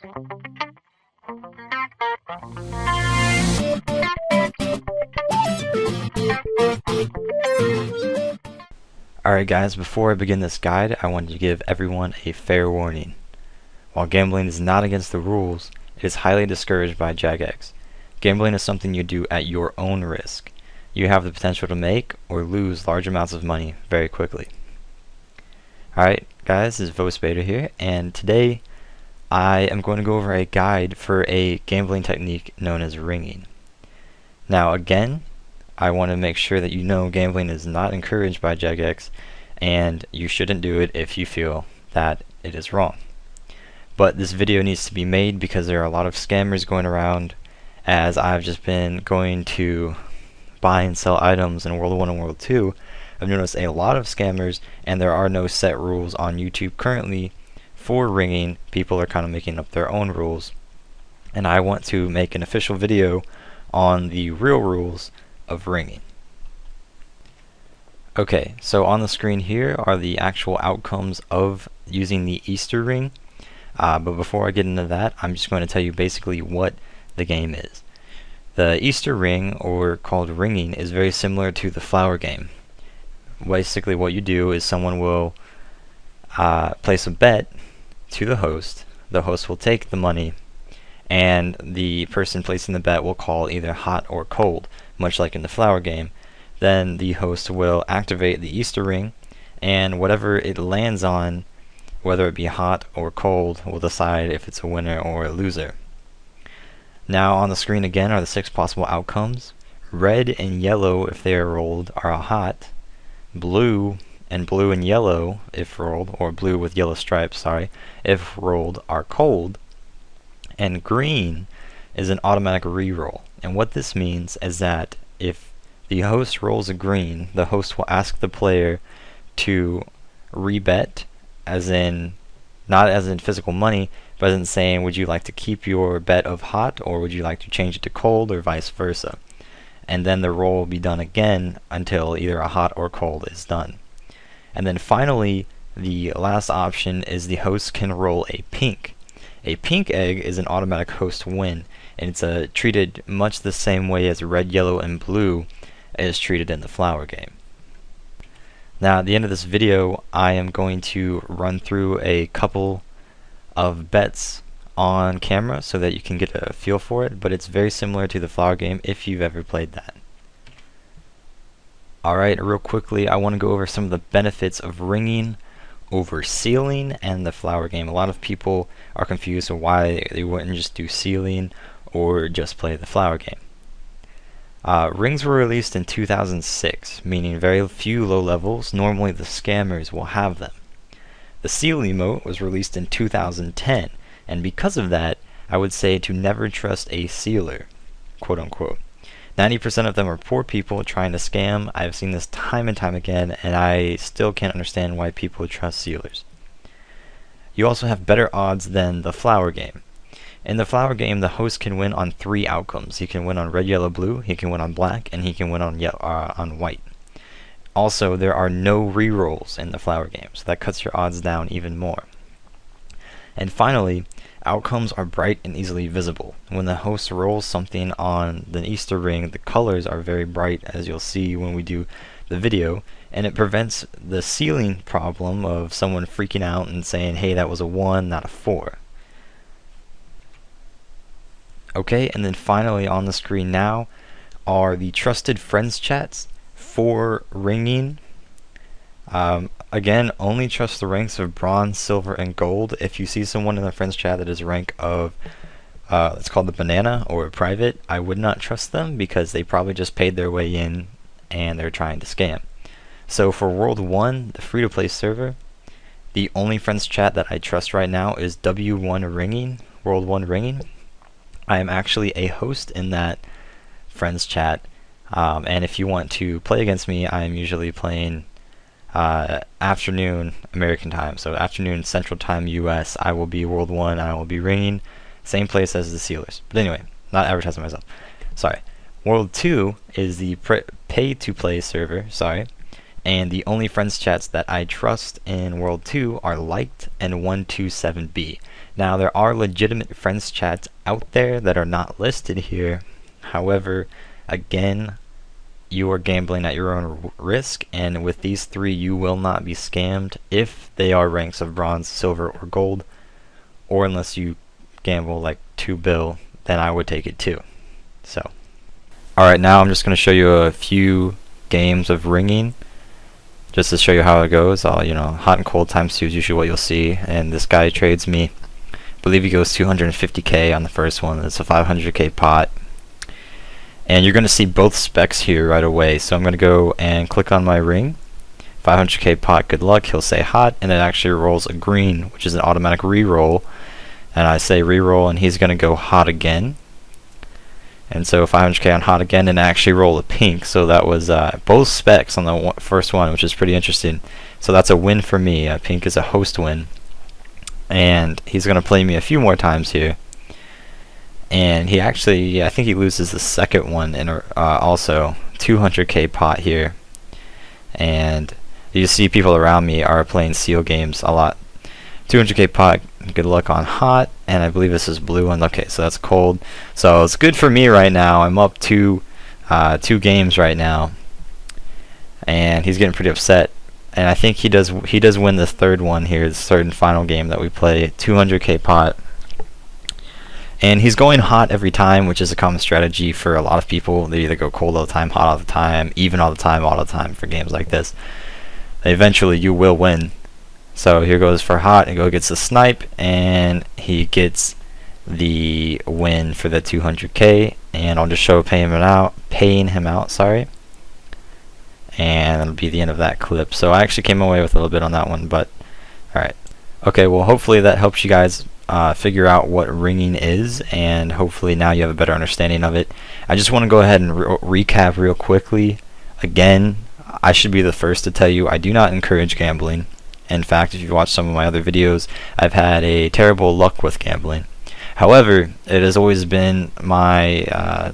Alright guys, before I begin this guide, I wanted to give everyone a fair warning. While gambling is not against the rules, it is highly discouraged by Jagex. Gambling is something you do at your own risk. You have the potential to make or lose large amounts of money very quickly. Alright guys, this is VoSpader here, and today I am going to go over a guide for a gambling technique known as ringing. Now again, I want to make sure that you know gambling is not encouraged by Jagex, and you shouldn't do it if you feel that it is wrong. But this video needs to be made because there are a lot of scammers going around, as I've just been going to buy and sell items in World 1 and World 2. I've noticed a lot of scammers, and there are no set rules on YouTube currently for ringing. People are kind of making up their own rules, and I want to make an official video on the real rules of ringing. Okay, so on the screen here are the actual outcomes of using the Easter ring, but before I get into that, I'm just going to tell you basically what the game is. The Easter ring, or called ringing, is very similar to the flower game. Basically what you do is someone will place a bet to the host will take the money, and the person placing the bet will call either hot or cold, much like in the flower game. Then the host will activate the Easter ring, and whatever it lands on, whether it be hot or cold, will decide if it's a winner or a loser. Now on the screen again are the 6 possible outcomes. Red and yellow, if they are rolled, are hot. Blue and yellow, if rolled, or blue with yellow stripes, sorry, if rolled, are cold. And green is an automatic re-roll. And what this means is that if the host rolls a green, the host will ask the player to rebet, as in, not as in physical money, but as in saying, would you like to keep your bet of hot, or would you like to change it to cold, or vice versa. And then the roll will be done again until either a hot or cold is done. And then finally, the last option is the host can roll a pink. A pink egg is an automatic host win, and it's treated much the same way as red, yellow, and blue is treated in the flower game. Now at the end of this video, I am going to run through a couple of bets on camera so that you can get a feel for it, but it's very similar to the flower game if you've ever played that. Alright, real quickly, I want to go over some of the benefits of ringing over sealing and the flower game. A lot of people are confused on why they wouldn't just do sealing or just play the flower game. Rings were released in 2006, meaning very few low levels. Normally the scammers will have them. The seal emote was released in 2010, and because of that, I would say to never trust a sealer, quote unquote. 90% of them are poor people trying to scam. I've seen this time and time again, and I still can't understand why people trust sealers. You also have better odds than the flower game. In the flower game, the host can win on 3 outcomes. He can win on red, yellow, blue, he can win on black, and he can win on white. Also, there are no rerolls in the flower game, so that cuts your odds down even more. And finally, outcomes are bright and easily visible. When the host rolls something on the Easter ring, the colors are very bright, as you'll see when we do the video, and it prevents the sealing problem of someone freaking out and saying, hey, that was a 1, not a 4. Okay, and then finally on the screen now are the trusted friends chats for ringing. Again, only trust the ranks of bronze, silver, and gold. If you see someone in the friends chat that is rank of, it's called the banana or private, I would not trust them because they probably just paid their way in and they're trying to scam. So for World 1, the free-to-play server, the only friends chat that I trust right now is W1 Ringing, World 1 Ringing. I am actually a host in that friends chat, and if you want to play against me, I am usually playing afternoon American time, so afternoon Central Time US. I will be World 1, I will be ringing, same place as the Sealers. But anyway, not advertising myself, sorry. World 2 is the pay-to-play server, and the only friends chats that I trust in World 2 are Liked and 127B. Now there are legitimate friends chats out there that are not listed here. However, again, you are gambling at your own risk, and with these three you will not be scammed if they are ranks of bronze, silver, or gold, or unless you gamble like 2 bill, then I would take it too. So alright, now I'm just going to show you a few games of ringing just to show you how it goes. Hot and cold times 2 is usually what you'll see, and this guy trades me, I believe he goes 250k on the first one. It's a 500k pot, and you're going to see both specs here right away. So I'm going to go and click on my ring, 500k pot, good luck. He'll say hot, and it actually rolls a green, which is an automatic re-roll, and I say re-roll, and he's going to go hot again. And so 500k on hot again, and actually roll a pink. So that was both specs on the first one, which is pretty interesting. So that's a win for me. Pink is a host win, and he's going to play me a few more times here. And he actually, I think he loses the second one, and also 200k pot here. And you see people around me are playing seal games a lot. 200k pot, good luck on hot, and I believe this is blue one. Okay, so that's cold. So it's good for me right now. I'm up to 2 games right now, and he's getting pretty upset. And I think he does win the third one here, the third and final game that we play. 200k pot, and he's going hot every time, which is a common strategy for a lot of people. They either go cold all the time, hot all the time, even all the time for games like this. Eventually, you will win. So here goes for hot, and gets the snipe, and he gets the win for the 200k. And I'll just show paying him out, sorry. And that'll be the end of that clip. So I actually came away with a little bit on that one, but alright. Okay, well, hopefully that helps you guys figure out what ringing is, and hopefully now you have a better understanding of it. I just want to go ahead and recap real quickly. Again, I should be the first to tell you I do not encourage gambling. In fact, if you watch some of my other videos, I've had a terrible luck with gambling. However, it has always been my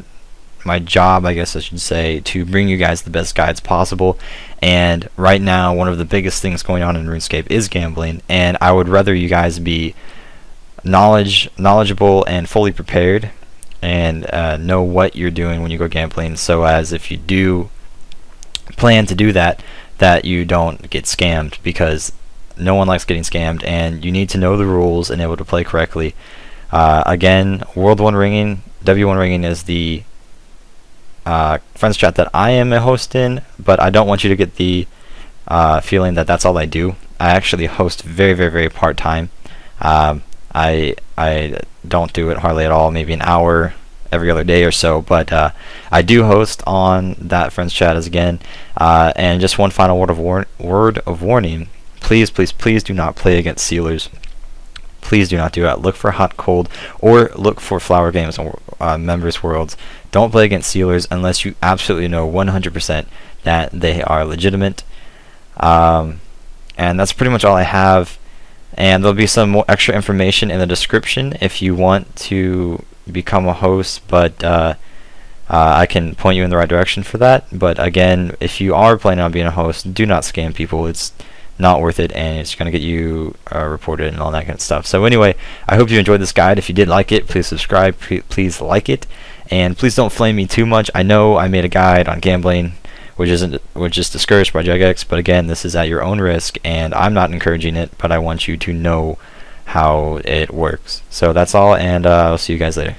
my job, I guess I should say, to bring you guys the best guides possible. And right now, one of the biggest things going on in RuneScape is gambling, and I would rather you guys be knowledgeable and fully prepared, and know what you're doing when you go gambling, so as if you do plan to do that you don't get scammed, because no one likes getting scammed, and you need to know the rules and able to play correctly. Again, World 1 ringing, W1 ringing is the friends chat that I am a host in, but I don't want you to get the feeling that that's all I do. I actually host very part-time. I don't do it hardly at all, maybe an hour every other day or so, but I do host on that friends chat as again. And just one final word of warning: please do not play against sealers. Please do not do that. Look for hot, cold, or look for flower games or members worlds. Don't play against sealers unless you absolutely know 100% that they are legitimate. And that's pretty much all I have. And there'll be some more extra information in the description if you want to become a host, but I can point you in the right direction for that. But again, if you are planning on being a host, do not scam people. It's not worth it, and it's going to get you reported and all that kind of stuff. So anyway, I hope you enjoyed this guide. If you did like it, please subscribe, please like it, and please don't flame me too much. I know I made a guide on gambling which is discouraged by JegX, but again, this is at your own risk, and I'm not encouraging it, but I want you to know how it works. So that's all, and I'll see you guys later.